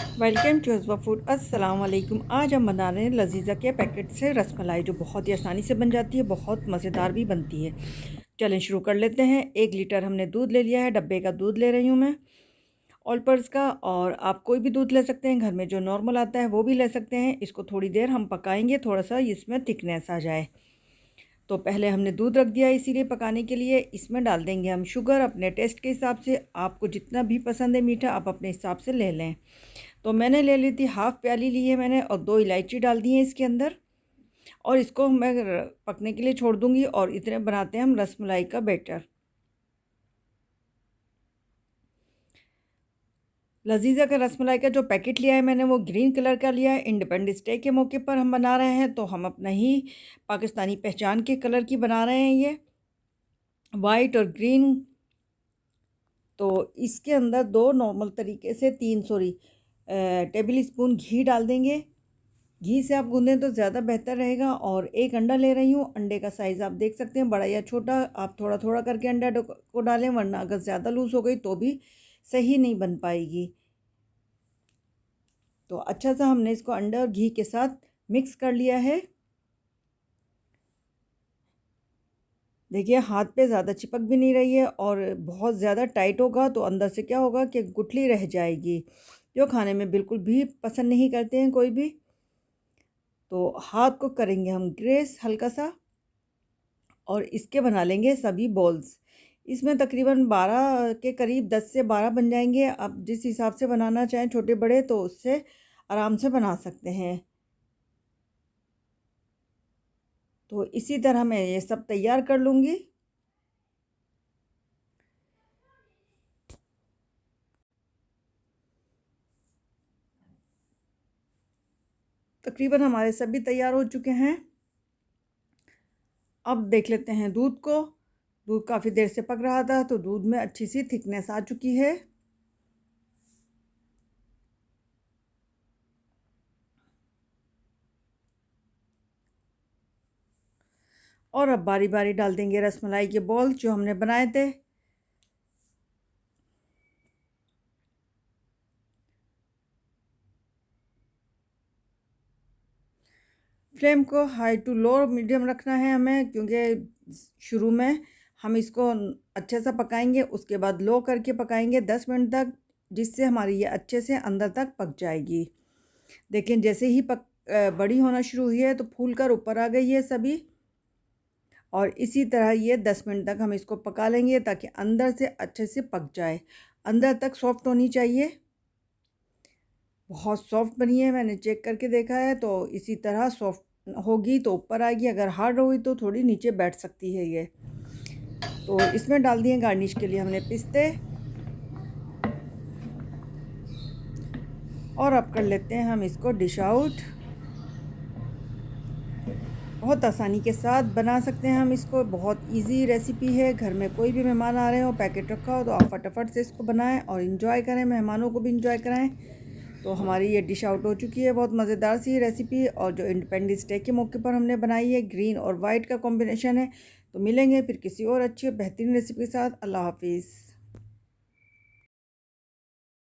Welcome to अज़वा food. अस्सलाम वालेकुम। आज हम बना रहे हैं लजीज़ा के पैकेट से रसमलाई, जो बहुत ही आसानी से बन जाती है, बहुत मज़ेदार भी बनती है। चलें शुरू कर लेते हैं। 1 लीटर हमने दूध ले लिया है, डब्बे का दूध ले रही हूँ मैं, ऑल पर्स का। और आप कोई भी दूध ले सकते हैं, घर में जो नॉर्मल आता है वो भी ले सकते हैं। इसको थोड़ी देर हम पकाएंगे, थोड़ा सा इसमें थिकनेस आ जाए। तो पहले हमने दूध रख दिया इसीलिए पकाने के लिए। इसमें डाल देंगे हम शुगर अपने टेस्ट के हिसाब से। आपको जितना भी पसंद है मीठा, आप अपने हिसाब से ले लें। तो मैंने ले ली थी, हाफ़ प्याली ली है मैंने, और 2 इलायची डाल दी है इसके अंदर। और इसको मैं पकने के लिए छोड़ दूँगी। और इतने बनाते हैं हम रसमलाई का बैटर। लजीज़ा का रसमलाई का जो पैकेट लिया है मैंने, वो ग्रीन कलर का लिया है। इंडिपेंडेंस डे के मौके पर हम बना रहे हैं, तो हम अपना ही पाकिस्तानी पहचान के कलर की बना रहे हैं, ये वाइट और ग्रीन। तो इसके अंदर 2 नॉर्मल तरीके से 3 टेबल स्पून घी डाल देंगे। घी से आप गूँदें तो ज़्यादा बेहतर रहेगा। और 1 अंडा ले रही हूँ। अंडे का साइज़ आप देख सकते हैं, बड़ा या छोटा। आप थोड़ा थोड़ा करके अंडा को डालें, वरना अगर ज़्यादा लूज़ हो गई तो भी सही नहीं बन पाएगी। तो अच्छा सा हमने इसको अंडा और घी के साथ मिक्स कर लिया है। देखिए हाथ पे ज़्यादा चिपक भी नहीं रही है, और बहुत ज़्यादा टाइट होगा तो अंदर से क्या होगा कि गुठली रह जाएगी, जो खाने में बिल्कुल भी पसंद नहीं करते हैं कोई भी। तो हाथ को करेंगे हम ग्रेस हल्का सा, और इसके बना लेंगे सभी बॉल्स। इसमें तकरीबन 12 के करीब, 10 से 12 बन जाएंगे। आप जिस हिसाब से बनाना चाहें, छोटे बड़े, तो उससे आराम से बना सकते हैं। तो इसी तरह मैं ये सब तैयार कर लूँगी। तकरीबन हमारे सभी तैयार हो चुके हैं। अब देख लेते हैं दूध को। दूध काफ़ी देर से पक रहा था, तो दूध में अच्छी सी थिकनेस आ चुकी है। और अब बारी बारी डाल देंगे रसमलाई के बॉल जो हमने बनाए थे। फ्लेम को हाई टू लो मीडियम रखना है हमें, क्योंकि शुरू में हम इसको अच्छे से पकाएंगे, उसके बाद लो करके पकाएंगे 10 मिनट तक, जिससे हमारी ये अच्छे से अंदर तक पक जाएगी। देखें जैसे ही बड़ी होना शुरू हुई है, तो फूल कर ऊपर आ गई है सभी। और इसी तरह ये 10 मिनट तक हम इसको पका लेंगे, ताकि अंदर से अच्छे से पक जाए। अंदर तक सॉफ्ट होनी चाहिए। बहुत सॉफ्ट बनी है, मैंने चेक करके देखा है। तो इसी तरह सॉफ्ट होगी तो ऊपर आएगी, अगर हार्ड होगी तो थोड़ी नीचे बैठ सकती है ये। तो इसमें डाल दिए गार्निश के लिए हमने पिस्ते। और अब कर लेते हैं हम इसको डिश आउट। बहुत आसानी के साथ बना सकते हैं हम इसको, बहुत इजी रेसिपी है। घर में कोई भी मेहमान आ रहे हो, पैकेट रखा हो, तो आप फटाफट से इसको बनाएं और इंजॉय करें, मेहमानों को भी इंजॉय कराएं। तो हमारी ये डिश आउट हो चुकी है, बहुत मज़ेदार सी रेसिपी। और जो इंडिपेंडेंस डे के मौके पर हमने बनाई है, ग्रीन और वाइट का कॉम्बिनेशन है। तो मिलेंगे फिर किसी और अच्छी और बेहतरीन रेसिपी के साथ। अल्लाह हाफिज़।